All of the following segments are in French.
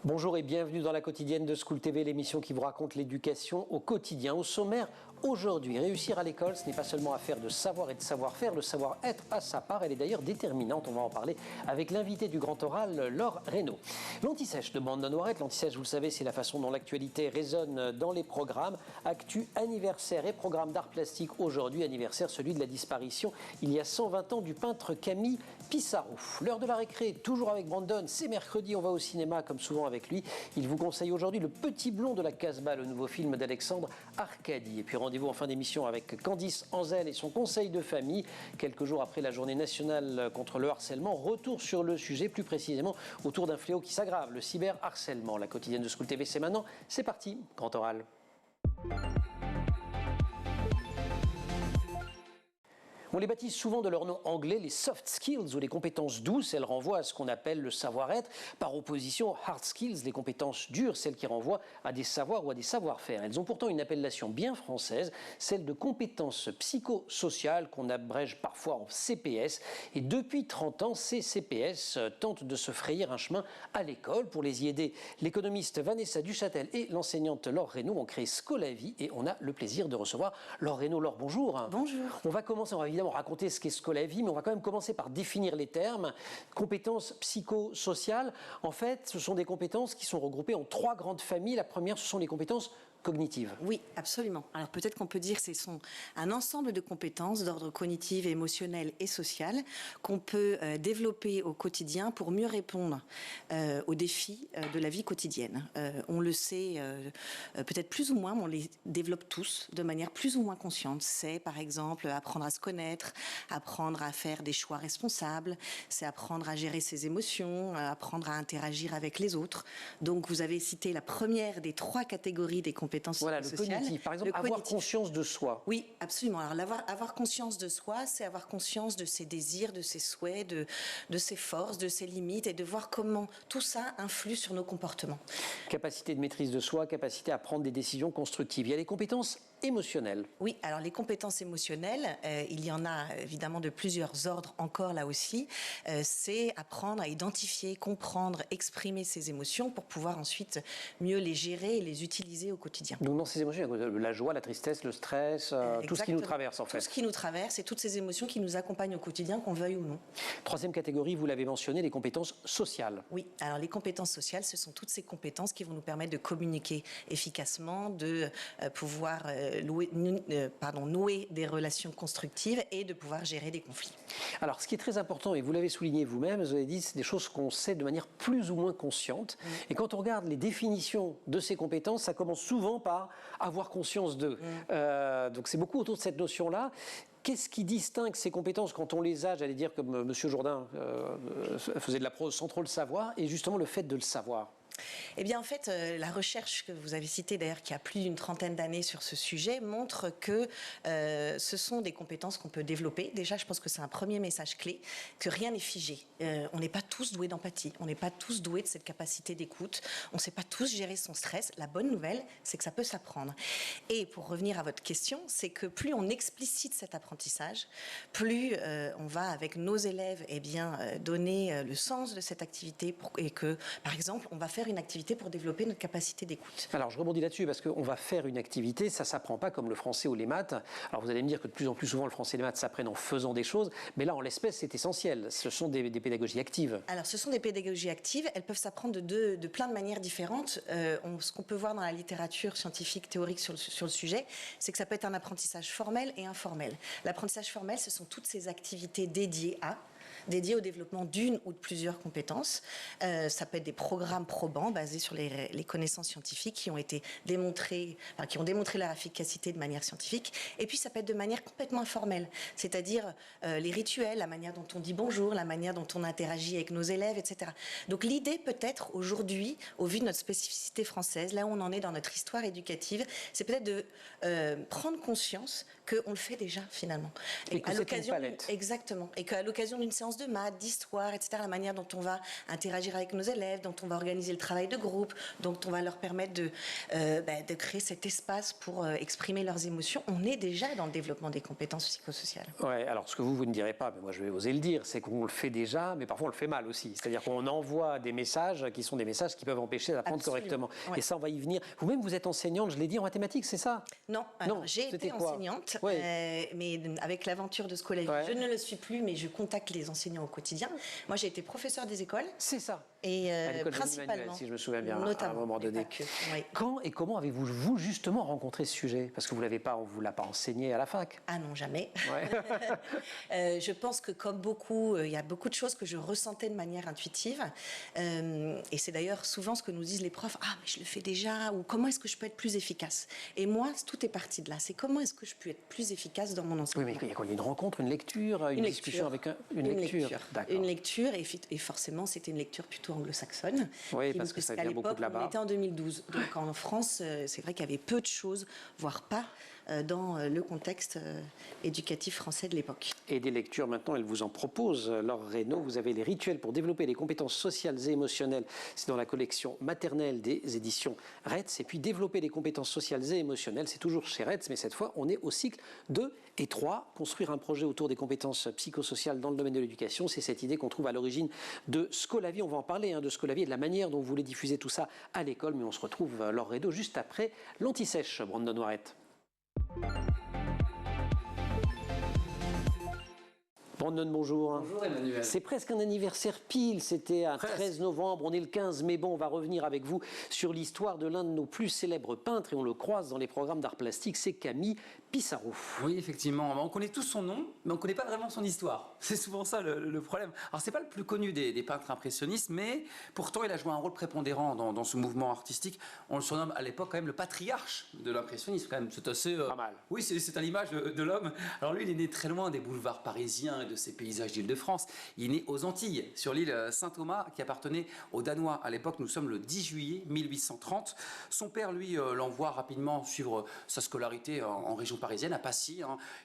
Bonjour et bienvenue dans la quotidienne de School TV, l'émission qui vous raconte l'éducation au quotidien. Au sommaire, aujourd'hui, réussir à l'école, ce n'est pas seulement affaire de savoir et de savoir-faire, le savoir-être à sa part, elle est d'ailleurs déterminante. On va en parler avec l'invité du Grand Oral, Laure Reynaud. L'anti-sèche de Brandon Warrett, l'anti-sèche, vous le savez, c'est la façon dont l'actualité résonne dans les programmes. Actu, anniversaire et programme d'art plastique aujourd'hui, anniversaire celui de la disparition il y a 120 ans du peintre Camille Pissarro. L'heure de la récré, toujours avec Brandon, c'est mercredi, on va au cinéma comme souvent avec lui. Il vous conseille aujourd'hui Le Petit Blond de la Casbah, le nouveau film d'Alexandre Arcadi. Et puis rendez-vous en fin d'émission avec Candice Anzel et son conseil de famille. Quelques jours après la journée nationale contre le harcèlement, retour sur le sujet, plus précisément autour d'un fléau qui s'aggrave, le cyberharcèlement. La quotidienne de School TV, c'est maintenant. C'est parti, Grand Oral. On les baptise souvent de leur nom anglais, les soft skills ou les compétences douces. Elles renvoient à ce qu'on appelle le savoir-être. Par opposition, hard skills, les compétences dures, celles qui renvoient à des savoirs ou à des savoir-faire. Elles ont pourtant une appellation bien française, celle de compétences psychosociales qu'on abrège parfois en CPS. Et depuis 30 ans, ces CPS tentent de se frayer un chemin à l'école. Pour les y aider, l'économiste Vanessa Duchâtel et l'enseignante Laure Reynaud ont créé Scolavie et on a le plaisir de recevoir Laure Reynaud. Laure, bonjour. Bonjour. On va évidemment raconter ce qu'est Scolavie, mais on va quand même commencer par définir les termes. Compétences psychosociales, en fait, ce sont des compétences qui sont regroupées en trois grandes familles. La première, ce sont les compétences cognitives. Oui, absolument. Alors peut-être qu'on peut dire que ce sont un ensemble de compétences d'ordre cognitif, émotionnel et social qu'on peut développer au quotidien pour mieux répondre aux défis de la vie quotidienne. On le sait peut-être plus ou moins, mais on les développe tous de manière plus ou moins consciente. C'est par exemple apprendre à se connaître, apprendre à faire des choix responsables, c'est apprendre à gérer ses émotions, apprendre à interagir avec les autres. Donc vous avez cité la première des trois catégories des compétences voilà, sociales. Le cognitif, par exemple, avoir conscience de soi. Oui, absolument. Alors avoir conscience de soi, c'est avoir conscience de ses désirs, de ses souhaits, de ses forces, de ses limites et de voir comment tout ça influe sur nos comportements. Capacité de maîtrise de soi, capacité à prendre des décisions constructives. Il y a les compétences émotionnelles. Oui, alors les compétences émotionnelles, il y en a évidemment de plusieurs ordres encore là aussi. C'est apprendre à identifier, comprendre, exprimer ses émotions pour pouvoir ensuite mieux les gérer et les utiliser au quotidien. Donc dans ces émotions, la joie, la tristesse, le stress, tout ce qui nous traverse en fait. Tout ce qui nous traverse et toutes ces émotions qui nous accompagnent au quotidien, qu'on veuille ou non. Troisième catégorie, vous l'avez mentionné, les compétences sociales. Oui, alors les compétences sociales, ce sont toutes ces compétences qui vont nous permettre de communiquer efficacement, de pouvoir nouer des relations constructives et de pouvoir gérer des conflits. Alors, ce qui est très important, et vous l'avez souligné vous-même, vous avez dit, c'est des choses qu'on sait de manière plus ou moins consciente. Et quand on regarde les définitions de ces compétences, ça commence souvent par avoir conscience d'eux. Donc, c'est beaucoup autour de cette notion-là. Qu'est-ce qui distingue ces compétences quand on les a, j'allais dire, comme M. Jourdain faisait de la prose sans trop le savoir, et justement le fait de le savoir? Eh bien, en fait, la recherche que vous avez citée, d'ailleurs, qui a plus d'une trentaine d'années sur ce sujet, montre que ce sont des compétences qu'on peut développer. Déjà, je pense que c'est un premier message clé, que rien n'est figé. On n'est pas tous doués d'empathie, on n'est pas tous doués de cette capacité d'écoute, on ne sait pas tous gérer son stress. La bonne nouvelle, c'est que ça peut s'apprendre. Et pour revenir à votre question, c'est que plus on explicite cet apprentissage, plus on va, avec nos élèves, donner le sens de cette activité et que, par exemple, on va faire une activité pour développer notre capacité d'écoute. Alors, je rebondis là-dessus parce qu'on va faire une activité, ça ne s'apprend pas comme le français ou les maths. Alors, vous allez me dire que de plus en plus souvent, le français et les maths s'apprennent en faisant des choses, mais là, en l'espèce, c'est essentiel. Ce sont des pédagogies actives. Alors, ce sont des pédagogies actives. Elles peuvent s'apprendre de plein de manières différentes. Ce qu'on peut voir dans la littérature scientifique, théorique sur le sujet, c'est que ça peut être un apprentissage formel et informel. L'apprentissage formel, ce sont toutes ces activités dédiées au développement d'une ou de plusieurs compétences. Ça peut être des programmes probants basés sur les connaissances scientifiques qui ont démontré leur efficacité de manière scientifique. Et puis ça peut être de manière complètement informelle, c'est-à-dire les rituels, la manière dont on dit bonjour, la manière dont on interagit avec nos élèves, etc. Donc l'idée peut-être aujourd'hui, au vu de notre spécificité française, là où on en est dans notre histoire éducative, c'est peut-être de prendre conscience qu'on le fait déjà finalement. Et que c'est une palette. Exactement. Et qu'à l'occasion d'une séance connaissances de maths, d'histoire, etc., la manière dont on va interagir avec nos élèves, dont on va organiser le travail de groupe, dont on va leur permettre de créer cet espace pour exprimer leurs émotions. On est déjà dans le développement des compétences psychosociales. Ouais, alors ce que vous ne direz pas, mais moi je vais oser le dire, c'est qu'on le fait déjà, mais parfois on le fait mal aussi. C'est-à-dire qu'on envoie des messages qui sont des messages qui peuvent empêcher d'apprendre correctement. Ouais. Et ça, on va y venir. Vous-même, vous êtes enseignante, je l'ai dit, en mathématiques, c'est ça? Non, j'ai été enseignante, mais avec l'aventure de Scolavie, je ne le suis plus, mais je contacte les enseignants au quotidien. Moi, j'ai été professeure des écoles. C'est ça. Et principalement, si je me souviens bien, notamment, à un moment donné. Quand et comment avez-vous, vous, justement rencontré ce sujet? Parce que vous l'avez pas, on vous l'a pas enseigné à la fac. Ah non, jamais. Ouais. Je pense que comme beaucoup, il y a beaucoup de choses que je ressentais de manière intuitive. Et c'est d'ailleurs souvent ce que nous disent les profs. Ah, mais je le fais déjà. Ou comment est-ce que je peux être plus efficace? Et moi, tout est parti de là. C'est comment est-ce que je peux être plus efficace dans mon enseignement? Oui, mais il y a quoi? Il y a une rencontre, une lecture, une discussion avec une lecture. Une lecture, et forcément, c'était une lecture plutôt anglo-saxonne. Oui, parce que ça vient beaucoup de là-bas. On était en 2012. Donc en France, c'est vrai qu'il y avait peu de choses, voire pas, dans le contexte éducatif français de l'époque. Et des lectures, maintenant, elle vous en propose. Laure Reynaud, vous avez les rituels pour développer les compétences sociales et émotionnelles. C'est dans la collection maternelle des éditions Retz. Et puis développer les compétences sociales et émotionnelles, c'est toujours chez Retz, mais cette fois, on est au cycle 2 et 3. Construire un projet autour des compétences psychosociales dans le domaine de l'éducation, c'est cette idée qu'on trouve à l'origine de Scolavie. On va en parler de Scolavie et de la manière dont vous voulez diffuser tout ça à l'école. Mais on se retrouve, Laure Reynaud, juste après l'Anti-Sèche, Brandon Noiret. Brandon, bonjour. Bonjour Emmanuel. C'est presque un anniversaire pile, c'était un 13 novembre, on est le 15, mais bon, on va revenir avec vous sur l'histoire de l'un de nos plus célèbres peintres, et on le croise dans les programmes d'art plastique, c'est Camille Pissarro. Oui, effectivement, on connaît tous son nom, mais on ne connaît pas vraiment son histoire. C'est souvent ça le problème. Alors, c'est pas le plus connu des peintres impressionnistes, mais pourtant, il a joué un rôle prépondérant dans ce mouvement artistique. On le surnomme à l'époque quand même le patriarche de l'impressionnisme, quand même. C'est assez... pas mal. Oui, c'est à l'image de l'homme. Alors lui, il est né très loin des boulevards parisiens et de ces paysages d'Île-de-France. Il est né aux Antilles, sur l'île Saint-Thomas, qui appartenait aux Danois. À l'époque, nous sommes le 10 juillet 1830. Son père, lui, l'envoie rapidement suivre sa scolarité en région parisienne, à Passy.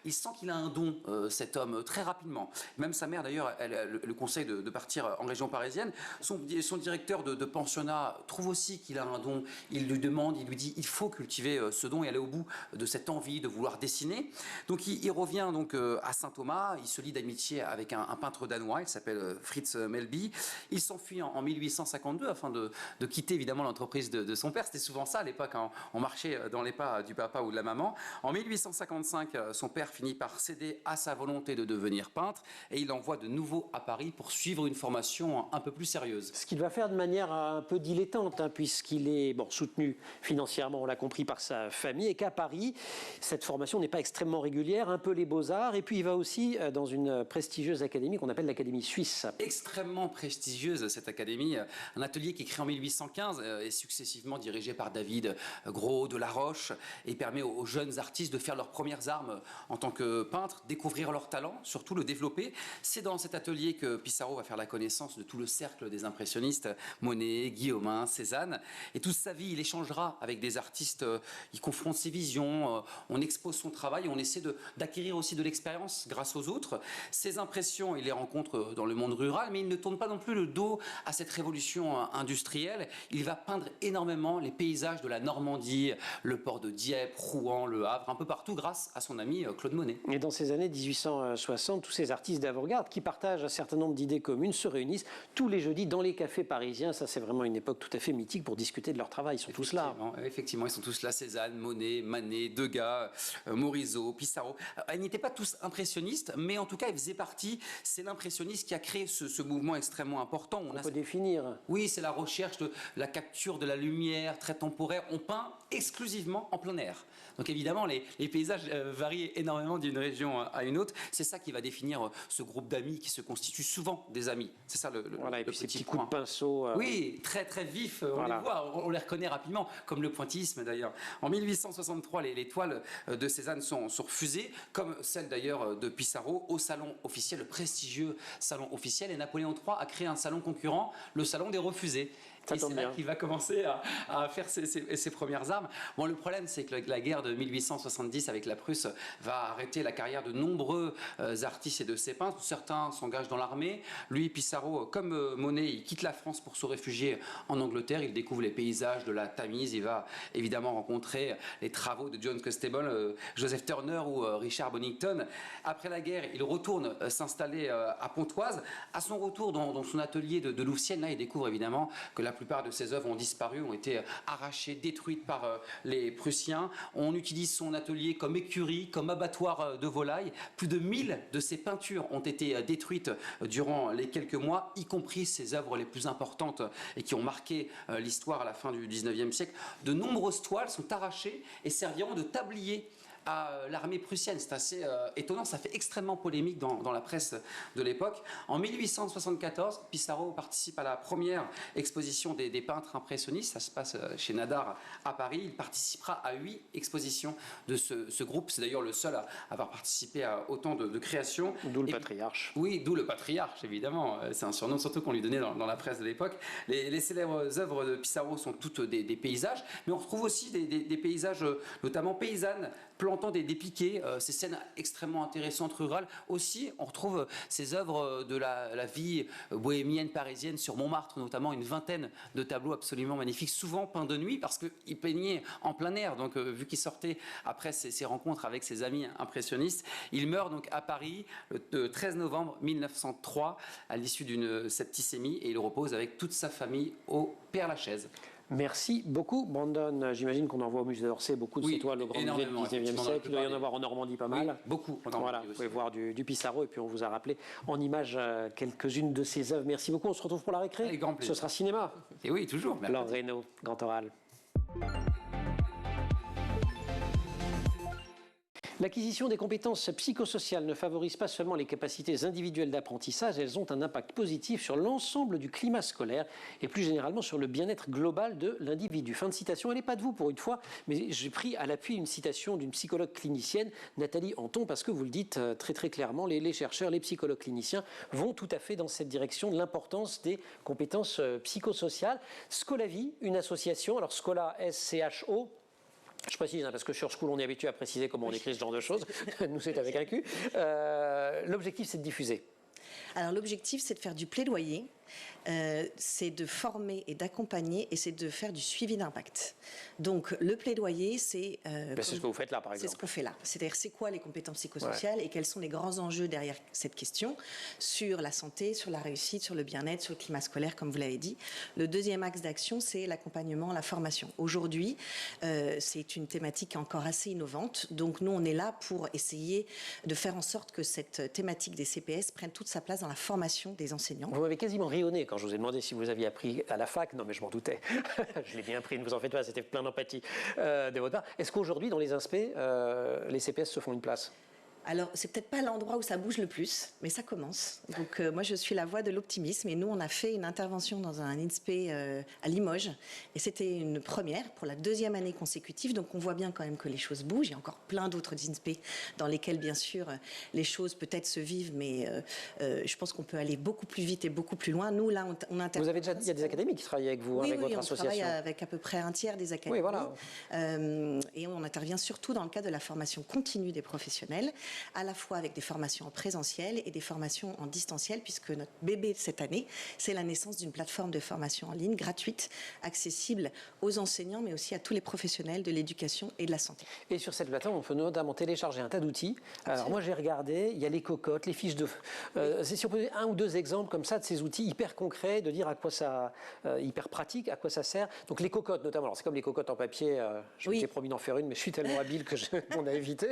Il sent qu'il a un don, cet homme, très rapidement. Même sa mère, d'ailleurs, elle le conseille de partir en région parisienne. Son directeur de pensionnat trouve aussi qu'il a un don. Il lui demande, il lui dit, il faut cultiver ce don et aller au bout de cette envie de vouloir dessiner. Donc, il revient donc à Saint-Thomas. Il se lie d'amitié avec un peintre danois. Il s'appelle Fritz Melby. Il s'enfuit en 1852 afin de quitter évidemment l'entreprise de son père. C'était souvent ça à l'époque. On marchait dans les pas du papa ou de la maman. En 1855, son père finit par céder à sa volonté de devenir peintre et il l'envoie de nouveau à Paris pour suivre une formation un peu plus sérieuse. Ce qu'il va faire de manière un peu dilettante, puisqu'il est soutenu financièrement, on l'a compris, par sa famille, et qu'à Paris, cette formation n'est pas extrêmement régulière, un peu les beaux-arts, et puis il va aussi dans une prestigieuse académie qu'on appelle l'Académie suisse. Extrêmement prestigieuse cette académie, un atelier qui est créé en 1815 et successivement dirigé par David Gros de La Roche et permet aux jeunes artistes de faire leurs premières armes en tant que peintres, découvrir leur talent, surtout le développer. C'est dans cet atelier que Pissarro va faire la connaissance de tout le cercle des impressionnistes, Monet, Guillaumin, Cézanne. Et toute sa vie, il échangera avec des artistes, il confronte ses visions, on expose son travail, on essaie d'acquérir aussi de l'expérience grâce aux autres. Ses impressions, il les rencontre dans le monde rural, mais il ne tourne pas non plus le dos à cette révolution industrielle. Il va peindre énormément les paysages de la Normandie, le port de Dieppe, Rouen, Le Havre, un peu partout grâce à son ami Claude Monet. Et dans ces années 1860, tous ces artistes d'avant-garde qui partagent un certain nombre d'idées communes se réunissent tous les jeudis dans les cafés parisiens. Ça, c'est vraiment une époque tout à fait mythique pour discuter de leur travail. Ils sont tous là. Effectivement, ils sont tous là. Cézanne, Monet, Manet, Degas, Morisot, Pissarro. Ils n'étaient pas tous impressionnistes, mais en tout cas, ils faisaient partie. C'est l'impressionniste qui a créé ce mouvement extrêmement important. On peut définir. Oui, c'est la recherche de la capture de la lumière très temporaire. On peint exclusivement en plein air. Donc évidemment, les paysages varient énormément d'une région à une autre. C'est ça qui va définir ce groupe d'amis qui se constitue souvent des amis. C'est ça voilà, et puis ces petits point. coups de pinceau. Oui, très très vifs. On les voit, on les reconnaît rapidement, comme le pointillisme d'ailleurs. En 1863, les toiles de Cézanne sont refusées, comme celle d'ailleurs de Pissarro, au salon officiel, le prestigieux salon officiel. Et Napoléon III a créé un salon concurrent, le salon des refusés. Et c'est là qu'il va commencer à faire ses premières armes. Bon, le problème, c'est que la guerre de 1870 avec la Prusse va arrêter la carrière de nombreux artistes et de ses peintres. Certains s'engagent dans l'armée. Lui, Pissarro, comme Monet, il quitte la France pour se réfugier en Angleterre. Il découvre les paysages de la Tamise. Il va évidemment rencontrer les travaux de John Constable, Joseph Turner ou Richard Bonington. Après la guerre, il retourne s'installer à Pontoise. À son retour dans son atelier de Louvciennes, là, il découvre évidemment que la plupart de ses œuvres ont disparu, ont été arrachées, détruites par les Prussiens. On utilise son atelier comme écurie, comme abattoir de volailles. Plus de 1000 de ses peintures ont été détruites durant les quelques mois, y compris ses œuvres les plus importantes et qui ont marqué l'histoire à la fin du 19e siècle. De nombreuses toiles sont arrachées et serviront de tablier à l'armée prussienne. C'est assez étonnant, ça fait extrêmement polémique dans la presse de l'époque. En 1874, Pissarro participe à la première exposition des peintres impressionnistes. Ça se passe chez Nadar à Paris. Il participera à 8 expositions de ce groupe. C'est d'ailleurs le seul à avoir participé à autant de créations. D'où le patriarche. Oui, d'où le patriarche, évidemment. C'est un surnom surtout qu'on lui donnait dans la presse de l'époque. Les célèbres œuvres de Pissarro sont toutes des paysages, mais on retrouve aussi des paysages, notamment paysannes, plantant des piquets, ces scènes extrêmement intéressantes rurales. Aussi, on retrouve ces œuvres de la vie bohémienne parisienne sur Montmartre, notamment une vingtaine de tableaux absolument magnifiques, souvent peints de nuit parce qu'il peignait en plein air. Donc, vu qu'il sortait après ses rencontres avec ses amis impressionnistes, il meurt donc à Paris le 13 novembre 1903 à l'issue d'une septicémie et il repose avec toute sa famille au Père-Lachaise. Merci beaucoup, Brandon. J'imagine qu'on envoie au musée d'Orsay beaucoup de ces toiles, le grand musée du 19e siècle. Il doit y en avoir en Normandie pas mal. Oui, beaucoup. Voilà, vous pouvez voir du Pissarro et puis on vous a rappelé en images quelques-unes de ses œuvres. Merci beaucoup. On se retrouve pour la récré. Avec grand plaisir. Ce sera cinéma. Et oui, toujours. Laure Reynaud, Grand Oral. L'acquisition des compétences psychosociales ne favorise pas seulement les capacités individuelles d'apprentissage, elles ont un impact positif sur l'ensemble du climat scolaire et plus généralement sur le bien-être global de l'individu. Fin de citation, elle n'est pas de vous pour une fois, mais j'ai pris à l'appui une citation d'une psychologue clinicienne, Nathalie Anton, parce que vous le dites très très clairement, les chercheurs, les psychologues cliniciens vont tout à fait dans cette direction de l'importance des compétences psychosociales. Scolavie, une association, alors Scola, S-C-H-O, je précise, parce que sur School, on est habitué à préciser comment on écrit ce genre de choses. Nous, c'est avec un Q. L'objectif, c'est de diffuser. Alors, l'objectif, c'est de faire du plaidoyer. C'est de former et d'accompagner et c'est de faire du suivi d'impact. Donc le plaidoyer, c'est... c'est ce que vous faites là, par exemple. C'est ce qu'on fait là. C'est-à-dire, c'est quoi les compétences psychosociales et quels sont les grands enjeux derrière cette question sur la santé, sur la réussite, sur le bien-être, sur le climat scolaire, comme vous l'avez dit. Le deuxième axe d'action, c'est l'accompagnement, la formation. Aujourd'hui, c'est une thématique encore assez innovante. Donc nous, on est là pour essayer de faire en sorte que cette thématique des CPS prenne toute sa place dans la formation des enseignants. Vous m'avez quasiment rayonné quand je vous ai demandé si vous aviez appris à la fac. Non, mais je m'en doutais. Je l'ai bien appris, ne vous en faites pas, c'était plein d'empathie de votre part. Est-ce qu'aujourd'hui, dans les inspects, les CPS se font une place ? Alors, c'est peut-être pas l'endroit où ça bouge le plus, mais ça commence. Donc, moi, je suis la voix de l'optimisme. Et nous, on a fait une intervention dans un INSPE à Limoges. Et c'était une première pour la deuxième année consécutive. Donc, on voit bien quand même que les choses bougent. Il y a encore plein d'autres INSPE dans lesquels, bien sûr, les choses peut-être se vivent. Mais je pense qu'on peut aller beaucoup plus vite et beaucoup plus loin. Nous, là, on intervient. Vous avez déjà, il y a des académies qui travaillent avec vous, avec votre association. Oui, on travaille avec à peu près un tiers des académies. Oui, voilà. Et on intervient surtout dans le cadre de la formation continue des professionnels, à la fois avec des formations en présentiel et des formations en distanciel, puisque notre bébé cette année, c'est la naissance d'une plateforme de formation en ligne gratuite, accessible aux enseignants, mais aussi à tous les professionnels de l'éducation et de la santé. Et sur cette plateforme, on peut notamment télécharger un tas d'outils. Alors moi, j'ai regardé, il y a les cocottes, les fiches de... si on peut donner un ou deux exemples comme ça de ces outils hyper concrets, de dire à quoi ça... hyper pratique, à quoi ça sert. Donc les cocottes notamment, alors c'est comme les cocottes en papier, je m'étais promis d'en faire une, mais je suis tellement habile qu'on a évité.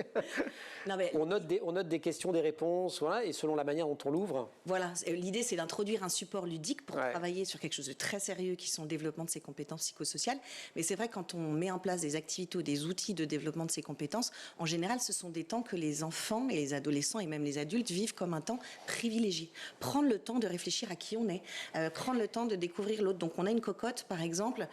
Non, mais on note des questions, des réponses, voilà, et selon la manière dont on l'ouvre. Voilà, l'idée c'est d'introduire un support ludique pour travailler sur quelque chose de très sérieux qui sont le développement de ses compétences psychosociales. Mais c'est vrai, quand on met en place des activités ou des outils de développement de ces compétences, en général, ce sont des temps que les enfants et les adolescents et même les adultes vivent comme un temps privilégié. Prendre le temps de réfléchir à qui on est, prendre le temps de découvrir l'autre. Donc on a une cocotte, par exemple,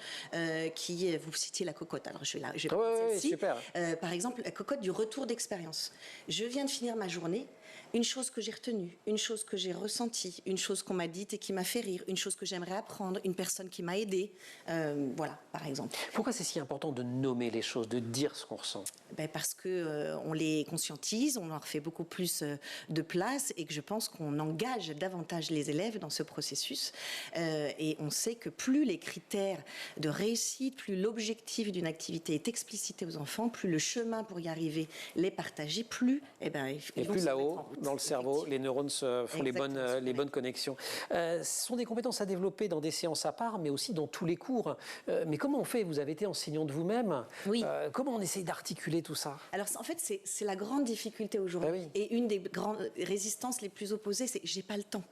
qui est, vous citiez la cocotte, alors je vais prendre celle-ci. Super. Par exemple, la cocotte du retour d'expérience. Je viens de finir ma journée. une chose que j'ai retenue, une chose que j'ai ressentie, une chose qu'on m'a dite et qui m'a fait rire, une chose que j'aimerais apprendre, une personne qui m'a aidée, voilà, par exemple. Pourquoi c'est si important de nommer les choses, de dire ce qu'on ressent? Parce que on les conscientise, on leur fait beaucoup plus de place et que je pense qu'on engage davantage les élèves dans ce processus. Et on sait que plus les critères de réussite, plus l'objectif d'une activité est explicité aux enfants, plus le chemin pour y arriver les partager, plus et plus là-haut, dans le cerveau, les neurones font les bonnes connexions. Ce sont des compétences à développer dans des séances à part, mais aussi dans tous les cours. Mais comment on fait? Vous avez été enseignante vous-même. Oui. Comment on essaye d'articuler tout ça? Alors en fait, c'est la grande difficulté aujourd'hui. Ben oui. Et une des grandes résistances les plus opposées, c'est j'ai pas le temps.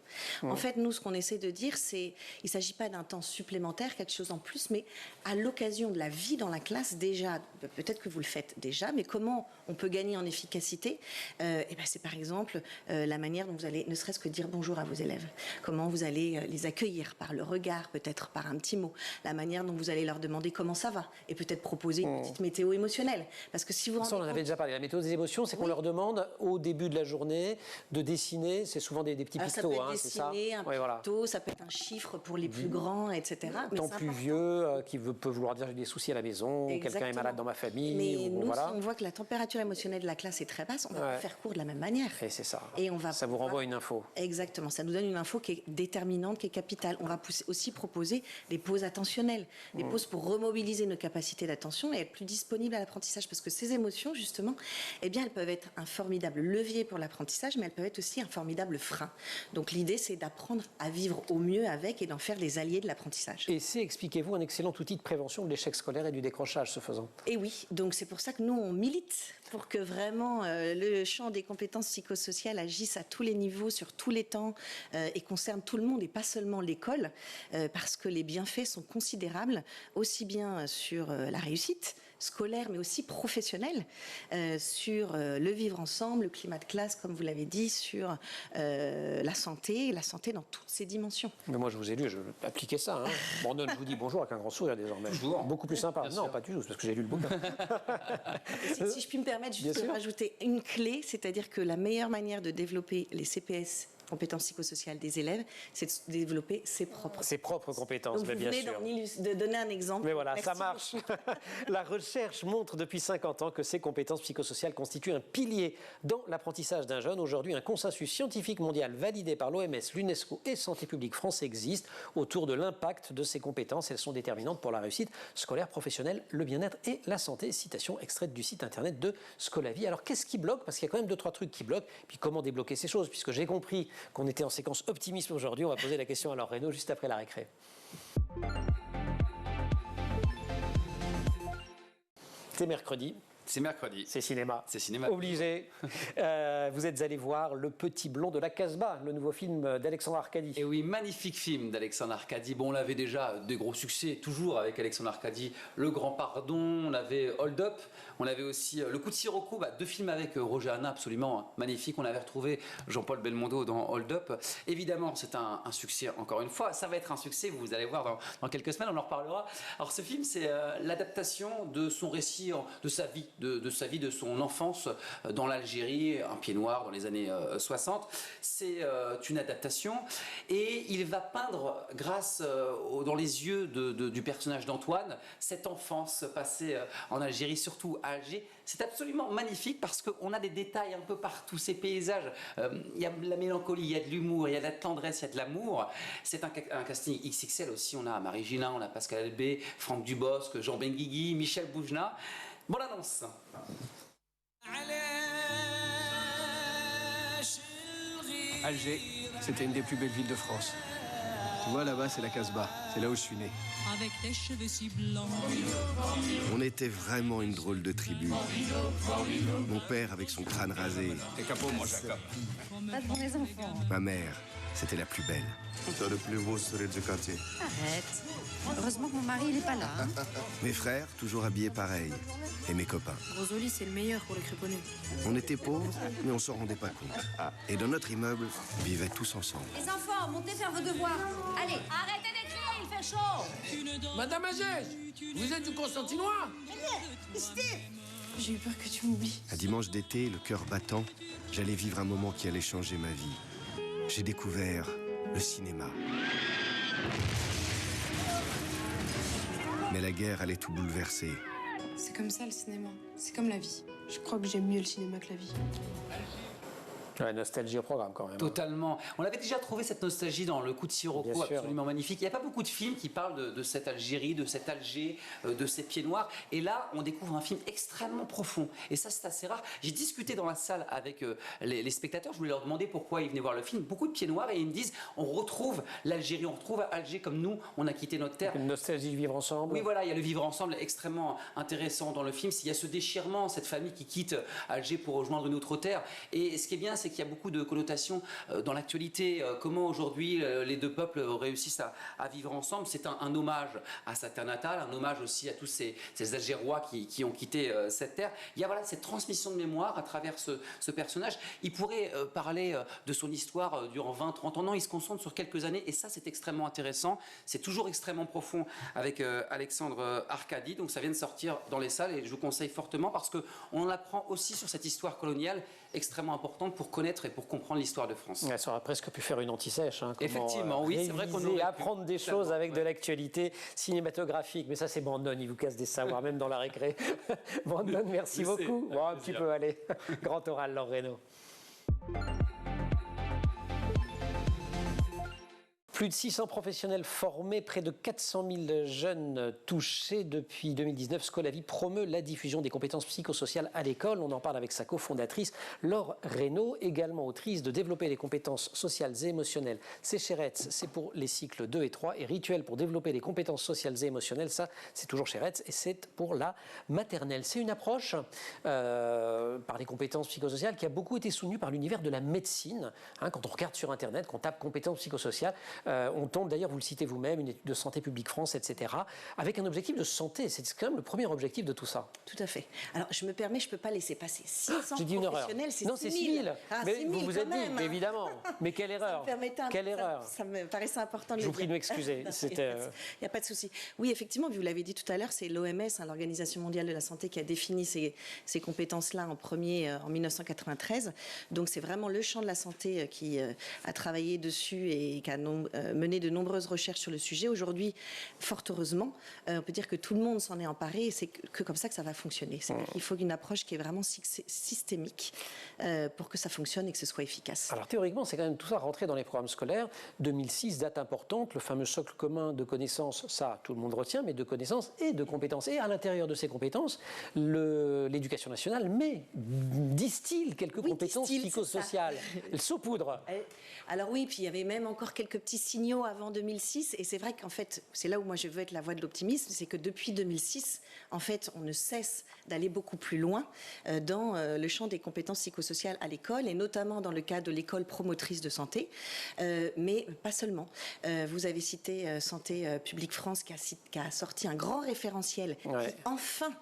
En fait, nous, ce qu'on essaie de dire, c'est il s'agit pas d'un temps supplémentaire, quelque chose en plus, mais à l'occasion de la vie dans la classe, déjà, peut-être que vous le faites déjà, mais comment on peut gagner en efficacité? C'est par exemple la manière dont vous allez, ne serait-ce que dire bonjour à vos élèves, comment vous allez les accueillir par le regard, peut-être par un petit mot, la manière dont vous allez leur demander comment ça va, et peut-être proposer une petite météo émotionnelle. Parce que si vous ça, on en avait déjà parlé. La météo des émotions, c'est qu'on leur demande au début de la journée de dessiner, c'est souvent des petits pictos, ça peut être c'est ça? dessiner, un picto, ça peut être un chiffre pour les plus grands, etc. Temps pluvieux, qui peut vouloir dire j'ai des soucis à la maison, quelqu'un est malade dans ma famille. Mais nous, si on voit que la température émotionnelle de la classe est très basse, on va pas faire cours de la même manière. Et c'est ça. Et ça vous renvoie une info. Exactement. Ça nous donne une info qui est déterminante, qui est capitale. On va aussi proposer des pauses attentionnelles, des pauses pour remobiliser nos capacités d'attention et être plus disponible à l'apprentissage. Parce que ces émotions, justement, elles peuvent être un formidable levier pour l'apprentissage, mais elles peuvent être aussi un formidable frein. Donc l'idée, c'est d'apprendre à vivre au mieux avec et d'en faire des alliés de l'apprentissage. Et c'est, expliquez-vous, un excellent outil de prévention de l'échec scolaire et du décrochage, ce faisant. Et oui, donc c'est pour ça que nous, on milite pour que vraiment le champ des compétences psychosociales agisse à tous les niveaux, sur tous les temps, et concerne tout le monde et pas seulement l'école, parce que les bienfaits sont considérables, aussi bien sur la réussite scolaire, mais aussi professionnelle, sur le vivre ensemble, le climat de classe, comme vous l'avez dit, sur la santé dans toutes ses dimensions. Mais moi, je vous ai lu, je vais appliquer ça. Hein. Brandon, je vous dis bonjour avec un grand sourire désormais. Bonjour. Beaucoup plus sympa. Non, pas du tout, c'est parce que j'ai lu le bouquin. Si je puis me permettre juste de rajouter une clé, c'est-à-dire que la meilleure manière de développer les CPS, compétences psychosociales des élèves, c'est de développer ses propres compétences. Donc, bien sûr. Vous venez de donner un exemple. Mais voilà, Merci ça marche. La recherche montre depuis 50 ans que ces compétences psychosociales constituent un pilier dans l'apprentissage d'un jeune. Aujourd'hui, un consensus scientifique mondial validé par l'OMS, l'UNESCO et Santé publique France existe autour de l'impact de ces compétences. Elles sont déterminantes pour la réussite scolaire, professionnelle, le bien-être et la santé. Citation extraite du site internet de Scolavie. Alors, qu'est-ce qui bloque? Parce qu'il y a quand même 2-3 trucs qui bloquent. Puis comment débloquer ces choses? Puisque j'ai compris qu'on était en séquence optimisme aujourd'hui. On va poser la question à Laure Reynaud juste après la récré. C'est mercredi. C'est mercredi. C'est cinéma. C'est cinéma. Obligé. Vous êtes allé voir Le Petit Blond de la Casbah, le nouveau film d'Alexandre Arcadi. Et oui, magnifique film d'Alexandre Arcadi. Bon, on avait déjà des gros succès, toujours avec Alexandre Arcadi. Le Grand Pardon, on avait Hold Up, on avait aussi Le Coup de Sirocco, 2 films avec Roger Hanna absolument magnifiques. On avait retrouvé Jean-Paul Belmondo dans Hold Up. Évidemment, c'est un succès, encore une fois. Ça va être un succès, vous allez voir dans quelques semaines, on en reparlera. Alors, ce film, c'est l'adaptation de son récit, de sa vie, de son enfance dans l'Algérie, un pied noir dans les années 60. C'est une adaptation et il va peindre, grâce dans les yeux du personnage d'Antoine, cette enfance passée en Algérie, surtout à Alger. C'est absolument magnifique parce qu'on a des détails un peu partout, ces paysages. Il y a de la mélancolie, il y a de l'humour, il y a de la tendresse, il y a de l'amour. C'est un casting XXL aussi. On a Marie Gillin, on a Pascal Elbé, Franck Dubosc, Jean Benguigui, Michel Boujna. Bonne annonce. Alger, c'était une des plus belles villes de France. Tu vois, là-bas, c'est la Casbah. C'est là où je suis né. Avec tes cheveux si blancs. On était vraiment une drôle de tribu. Mon père avec son crâne rasé. T'es capot, moi, Jacob. Pas pour mes enfants. Ma mère, c'était la plus belle. T'as le plus beau sourire du quartier. Arrête. Heureusement que mon mari, il est pas là. Hein. Mes frères, toujours habillés pareil. Et mes copains. Rosoli, c'est le meilleur pour les créponnés. On était pauvres, mais on s'en rendait pas compte. Et dans notre immeuble, on vivait tous ensemble. Les enfants, montez faire vos devoirs. Allez, arrêtez d'écrire, il fait chaud. Madame Agege, vous êtes du Constantinois? J'ai eu peur que tu m'oublies. Un dimanche d'été, le cœur battant, j'allais vivre un moment qui allait changer ma vie. J'ai découvert le cinéma. Mais la guerre allait tout bouleverser. C'est comme ça le cinéma. C'est comme la vie. Je crois que j'aime mieux le cinéma que la vie. Ouais, nostalgie au programme quand même. Totalement. On avait déjà trouvé cette nostalgie dans Le Coup de Sirocco, absolument magnifique. Il n'y a pas beaucoup de films qui parlent de cette Algérie, de cet Alger, de ces pieds noirs. Et là, on découvre un film extrêmement profond. Et ça, c'est assez rare. J'ai discuté dans la salle avec les spectateurs. Je voulais leur demander pourquoi ils venaient voir le film. Beaucoup de pieds noirs. Et ils me disent, on retrouve l'Algérie, on retrouve Alger comme nous, on a quitté notre terre. Une nostalgie de vivre ensemble. Oui, voilà, il y a le vivre ensemble extrêmement intéressant dans le film. Il y a ce déchirement, cette famille qui quitte Alger pour rejoindre une autre terre. Et ce qui est bien, c'est qu'il y a beaucoup de connotations dans l'actualité. Comment aujourd'hui les deux peuples réussissent à vivre ensemble. C'est un hommage à sa terre natale, un hommage aussi à tous ces Algérois qui ont quitté cette terre. Il y a voilà, cette transmission de mémoire à travers ce personnage. Il pourrait parler de son histoire durant 20, 30 ans. Non, il se concentre sur quelques années et ça, c'est extrêmement intéressant. C'est toujours extrêmement profond avec Alexandre Arcadi. Donc ça vient de sortir dans les salles et je vous conseille fortement parce qu'on apprend aussi sur cette histoire coloniale extrêmement importante pour connaître et pour comprendre l'histoire de France. Ouais, ça aurait presque pu faire une anti-sèche. Hein, effectivement, oui, c'est vrai qu'on aurait apprendre des choses avec de l'actualité cinématographique. Mais ça, c'est Brandon, il vous casse des savoirs, même dans la récré. Brandon, merci beaucoup. Bon, un petit peu, allez. Grand oral, Laure Reynaud. Plus de 600 professionnels formés, près de 400 000 jeunes touchés. Depuis 2019, Scolavi promeut la diffusion des compétences psychosociales à l'école. On en parle avec sa cofondatrice, Laure Reynaud, également autrice de Développer les compétences sociales et émotionnelles. C'est Sheretz, c'est pour les cycles 2 et 3. Et Rituel pour développer les compétences sociales et émotionnelles, ça, c'est toujours Sheretz et c'est pour la maternelle. C'est une approche par les compétences psychosociales qui a beaucoup été soutenue par l'univers de la médecine. Hein, quand on regarde sur Internet, qu'on tape compétences psychosociales, on tombe, d'ailleurs, vous le citez vous-même, une étude de Santé publique France, etc., avec un objectif de santé. C'est quand même le premier objectif de tout ça. Tout à fait. Alors, je me permets, je ne peux pas laisser passer 600 j'ai dit une professionnels, c'est 6 000. Non, c'est 6 000. Mais 6 000 vous vous êtes dit, même. évidemment. Mais quelle erreur. Ça me paraissait important de le dire. Je vous prie de m'excuser. Il n'y a pas de souci. Oui, effectivement, vous l'avez dit tout à l'heure, c'est l'OMS, hein, l'Organisation mondiale de la santé, qui a défini ces compétences-là en premier en 1993. Donc, c'est vraiment le champ de la santé qui a travaillé dessus et qui a mené de nombreuses recherches sur le sujet. Aujourd'hui, fort heureusement, on peut dire que tout le monde s'en est emparé et c'est que comme ça que ça va fonctionner. Il faut une approche qui est vraiment systémique pour que ça fonctionne et que ce soit efficace. Alors théoriquement, c'est quand même tout ça rentré dans les programmes scolaires. 2006, date importante, le fameux socle commun de connaissances, ça tout le monde retient, mais de connaissances et de compétences. Et à l'intérieur de ces compétences, l'éducation nationale distille quelques compétences psychosociales. Elle saupoudre. Alors oui, puis il y avait même encore quelques petits signaux avant 2006, et c'est vrai qu'en fait, c'est là où moi je veux être la voix de l'optimisme, c'est que depuis 2006, en fait, on ne cesse d'aller beaucoup plus loin dans le champ des compétences psychosociales à l'école, et notamment dans le cadre de l'école promotrice de santé, mais pas seulement. Vous avez cité Santé publique France qui a sorti un grand référentiel qui, enfin,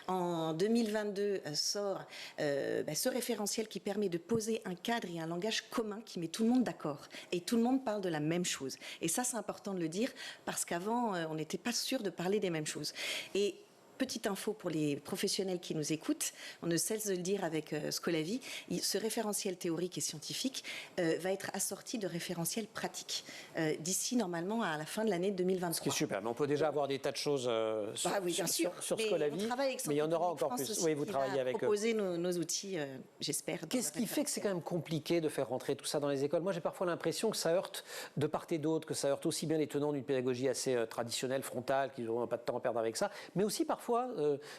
en 2022, sort ce référentiel qui permet de poser un cadre et un langage commun qui met tout le monde d'accord, et tout le monde parle de la même chose. Et ça, c'est important de le dire parce qu'avant, on n'était pas sûr de parler des mêmes choses. Et petite info pour les professionnels qui nous écoutent, on ne cesse de le dire avec Scolavi, ce référentiel théorique et scientifique va être assorti de référentiels pratiques d'ici normalement à la fin de l'année 2023. Ce qui est super, mais on peut déjà avoir des tas de choses sur Scolavi, mais il y en aura encore plus. Oui, vous travaillez avec eux. Proposer nos outils, j'espère. Qu'est-ce qui fait que c'est quand même compliqué de faire rentrer tout ça dans les écoles? Moi, j'ai parfois l'impression que ça heurte de part et d'autre, que ça heurte aussi bien les tenants d'une pédagogie assez traditionnelle, frontale, qui n'auront pas de temps à perdre avec ça, mais aussi parfois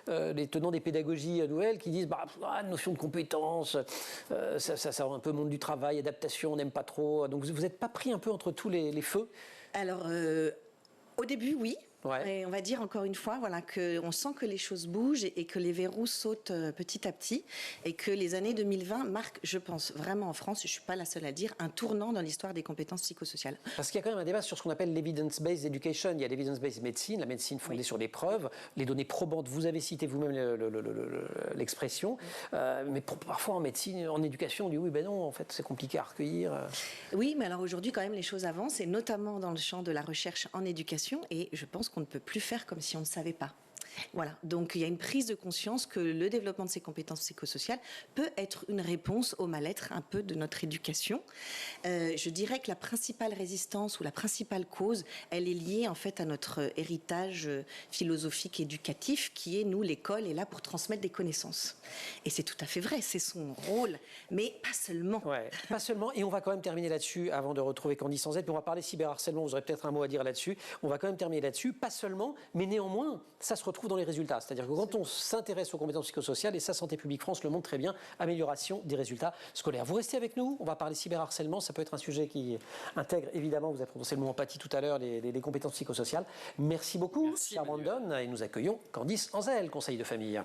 les tenants des pédagogies nouvelles qui disent notion de compétence, ça un peu monde du travail, adaptation, on n'aime pas trop. Donc vous n'êtes pas pris un peu entre tous les feux? Alors, au début, oui. Et on va dire encore une fois, voilà, qu'on sent que les choses bougent et que les verrous sautent petit à petit et que les années 2020 marquent, je pense, vraiment en France, je ne suis pas la seule à le dire, un tournant dans l'histoire des compétences psychosociales. Parce qu'il y a quand même un débat sur ce qu'on appelle l'evidence-based education. Il y a l'evidence-based medicine, la médecine fondée sur des preuves, les données probantes. Vous avez cité vous-même l'expression, mais parfois en médecine, en éducation, on dit oui, ben non, en fait, c'est compliqué à recueillir. Oui, mais alors aujourd'hui, quand même, les choses avancent, et notamment dans le champ de la recherche en éducation, et je pense qu'on ne peut plus faire comme si on ne savait pas. Voilà, donc il y a une prise de conscience que le développement de ces compétences psychosociales peut être une réponse au mal-être un peu de notre éducation. Je dirais que la principale résistance ou la principale cause, elle est liée en fait à notre héritage philosophique éducatif qui est, nous, l'école est là pour transmettre des connaissances. Et c'est tout à fait vrai, c'est son rôle, mais pas seulement. Ouais, pas seulement, et on va quand même terminer là-dessus avant de retrouver Candice Anzel, puis on va parler cyberharcèlement, vous aurez peut-être un mot à dire là-dessus. On va quand même terminer là-dessus, pas seulement, mais néanmoins, ça se retrouve dans les résultats. C'est-à-dire que quand on s'intéresse aux compétences psychosociales, et ça, Santé publique France le montre très bien, amélioration des résultats scolaires. Vous restez avec nous, on va parler cyberharcèlement, ça peut être un sujet qui intègre évidemment, vous avez prononcé le mot empathie tout à l'heure, les compétences psychosociales. Merci beaucoup, cher Brandon, et nous accueillons Candice Anzel, conseil de famille.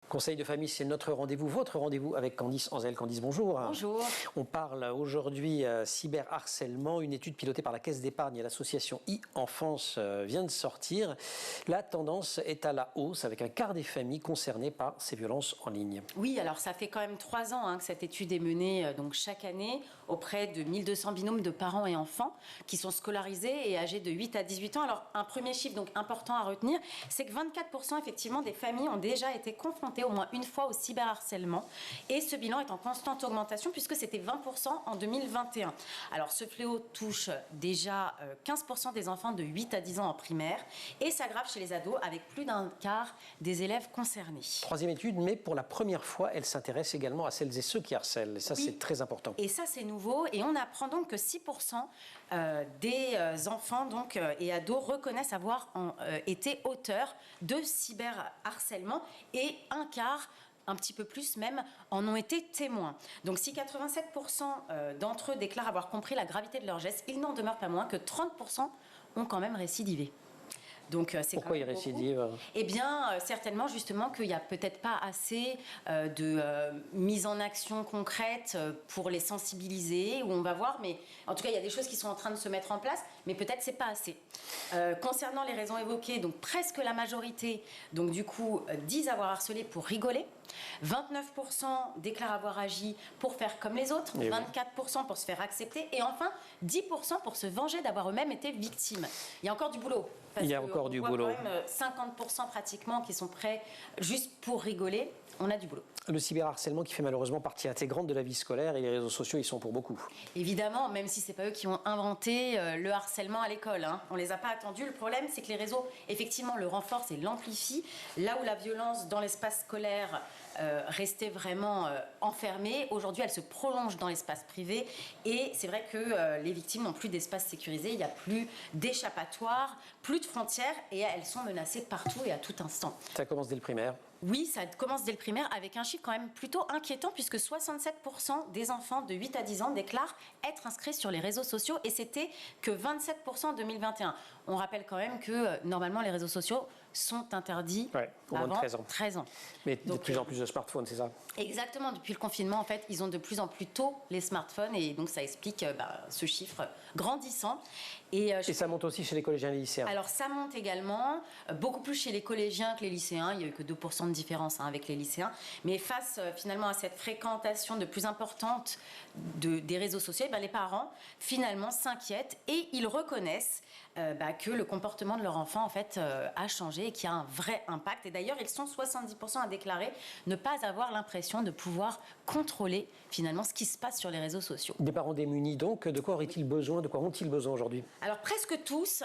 Conseil de famille, c'est notre rendez-vous, votre rendez-vous avec Candice Anzel. Candice, bonjour. Bonjour. On parle aujourd'hui cyberharcèlement. Une étude pilotée par la Caisse d'épargne et l'association e-Enfance vient de sortir. La tendance est à la hausse avec un quart des familles concernées par ces violences en ligne. Oui, alors ça fait quand même 3 ans que cette étude est menée donc chaque année auprès de 1200 binômes de parents et enfants qui sont scolarisés et âgés de 8 à 18 ans. Alors un premier chiffre donc important à retenir, c'est que 24% effectivement des familles ont déjà été confrontées au moins une fois au cyberharcèlement. Et ce bilan est en constante augmentation puisque c'était 20% en 2021. Alors ce fléau touche déjà 15% des enfants de 8 à 10 ans en primaire et s'aggrave chez les ados avec plus d'un quart des élèves concernés. Troisième étude, mais pour la première fois, elle s'intéresse également à celles et ceux qui harcèlent. Et ça, oui, c'est très important. Et ça, c'est nouveau. Et on apprend donc que 6% des enfants donc, et ados reconnaissent avoir été auteurs de cyberharcèlement et un quart, un petit peu plus même, en ont été témoins. Donc si 87% d'entre eux déclarent avoir compris la gravité de leur geste, il n'en demeure pas moins que 30% ont quand même récidivé. Donc, c'est pourquoi ils récidivent? Eh bien, certainement justement qu'il n'y a peut-être pas assez de mise en action concrète pour les sensibiliser, où on va voir, mais en tout cas, il y a des choses qui sont en train de se mettre en place, mais peut-être c'est pas assez. Concernant les raisons évoquées, donc presque la majorité, donc du coup, disent avoir harcelé pour rigoler. 29% déclarent avoir agi pour faire comme les autres, 24% pour se faire accepter, et enfin 10% pour se venger d'avoir eux-mêmes été victimes. Il y a encore du boulot. Il y a encore du boulot. Quand même 50% pratiquement qui sont prêts juste pour rigoler. On a du boulot. Le cyberharcèlement qui fait malheureusement partie intégrante de la vie scolaire et les réseaux sociaux, ils sont pour beaucoup. Évidemment, même si c'est pas eux qui ont inventé le harcèlement à l'école. On les a pas attendus. Le problème, c'est que les réseaux, effectivement, le renforcent et l'amplifient. Là où la violence dans l'espace scolaire restait vraiment enfermée, aujourd'hui, elle se prolonge dans l'espace privé. Et c'est vrai que les victimes n'ont plus d'espace sécurisé. Il n'y a plus d'échappatoire, plus de frontières, et elles sont menacées partout et à tout instant. Ça commence dès le primaire. Oui, ça commence dès le primaire avec un chiffre quand même plutôt inquiétant puisque 67% des enfants de 8 à 10 ans déclarent être inscrits sur les réseaux sociaux et c'était que 27% en 2021. On rappelle quand même que normalement les réseaux sociaux sont interdits au moins de 13 ans. Mais donc, de plus en plus de smartphones, c'est ça? Exactement. Depuis le confinement, en fait, ils ont de plus en plus tôt les smartphones et donc ça explique ce chiffre grandissant. Et ça monte aussi chez les collégiens et les lycéens? Alors ça monte également, beaucoup plus chez les collégiens que les lycéens. Il n'y a eu que 2% de différence avec les lycéens. Mais face finalement à cette fréquentation de plus importante des réseaux sociaux, les parents finalement s'inquiètent et ils reconnaissent que le comportement de leur enfant en fait a changé et qu'il y a un vrai impact. Et d'ailleurs, ils sont 70% à déclarer ne pas avoir l'impression de pouvoir contrôler finalement ce qui se passe sur les réseaux sociaux. Des parents démunis donc, de quoi auraient-ils besoin, de quoi ont-ils besoin aujourd'hui? Alors presque tous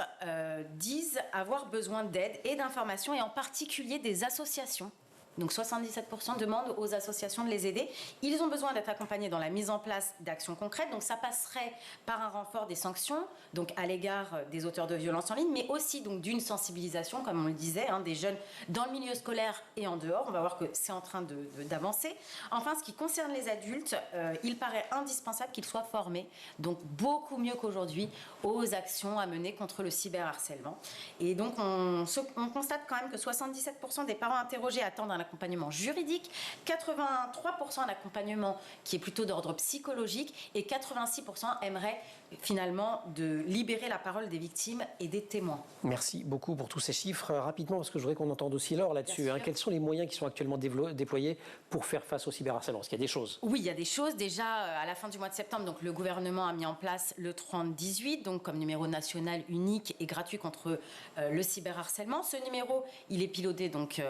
disent avoir besoin d'aide et d'informations et en particulier des associations. Donc 77% demandent aux associations de les aider. Ils ont besoin d'être accompagnés dans la mise en place d'actions concrètes. Donc ça passerait par un renfort des sanctions, donc à l'égard des auteurs de violences en ligne, mais aussi donc d'une sensibilisation, comme on le disait, des jeunes dans le milieu scolaire et en dehors. On va voir que c'est en train d'avancer. Enfin, ce qui concerne les adultes, il paraît indispensable qu'ils soient formés, donc beaucoup mieux qu'aujourd'hui, aux actions à mener contre le cyberharcèlement. Et donc on constate quand même que 77% des parents interrogés attendent un accompagnement juridique, 83% un accompagnement qui est plutôt d'ordre psychologique et 86% aimeraient finalement de libérer la parole des victimes et des témoins. Merci beaucoup pour tous ces chiffres. Rapidement, parce que je voudrais qu'on entende aussi Laure là-dessus. Quels sont les moyens qui sont actuellement déployés pour faire face au cyberharcèlement? Parce qu'il y a des choses. Oui, il y a des choses. Déjà, à la fin du mois de septembre, donc, le gouvernement a mis en place le 3018, donc comme numéro national unique et gratuit contre le cyberharcèlement. Ce numéro, il est piloté donc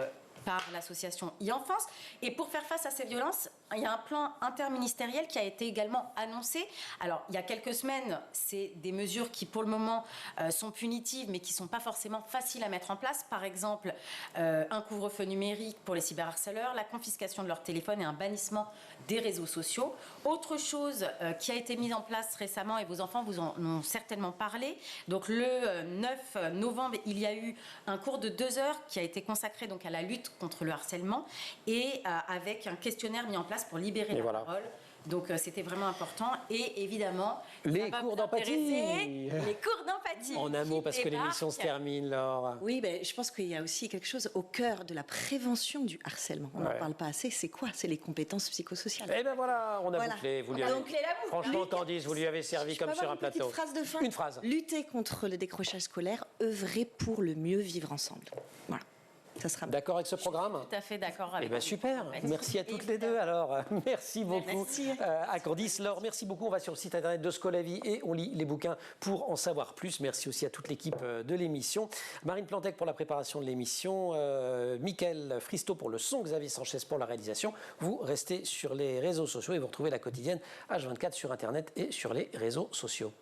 par l'association e-Enfance. Et pour faire face à ces violences, il y a un plan interministériel qui a été également annoncé. Alors, il y a quelques semaines, c'est des mesures qui, pour le moment, sont punitives, mais qui ne sont pas forcément faciles à mettre en place. Par exemple, un couvre-feu numérique pour les cyberharceleurs, la confiscation de leur téléphone et un bannissement des réseaux sociaux. Autre chose qui a été mise en place récemment, et vos enfants vous en ont certainement parlé, donc le 9 novembre, il y a eu un cours de 2 heures qui a été consacré donc à la lutte contre le harcèlement et avec un questionnaire mis en place pour libérer la parole. Donc c'était vraiment important et évidemment les cours d'empathie. Les cours d'empathie. En un mot, parce que l'émission se termine, Laure. Oui, je pense qu'il y a aussi quelque chose au cœur de la prévention du harcèlement. On n'en parle pas assez. C'est quoi? C'est les compétences psychosociales. Eh bien voilà, on a bouclé. Vous lui avez... Franchement, Candice, vous lui avez servi comme sur un plateau. Une phrase de fin. Une phrase. Lutter contre le décrochage scolaire, œuvrer pour le mieux vivre ensemble. Voilà. D'accord avec ce programme? Tout à fait d'accord avec vous. Super, merci à toutes les deux alors. Merci beaucoup à Candice. Laure, merci beaucoup. On va sur le site internet de Scolavie et on lit les bouquins pour en savoir plus. Merci aussi à toute l'équipe de l'émission. Marine Plantec pour la préparation de l'émission, Mickaël Fristo pour le son, Xavier Sanchez pour la réalisation. Vous restez sur les réseaux sociaux et vous retrouvez la quotidienne H24 sur internet et sur les réseaux sociaux.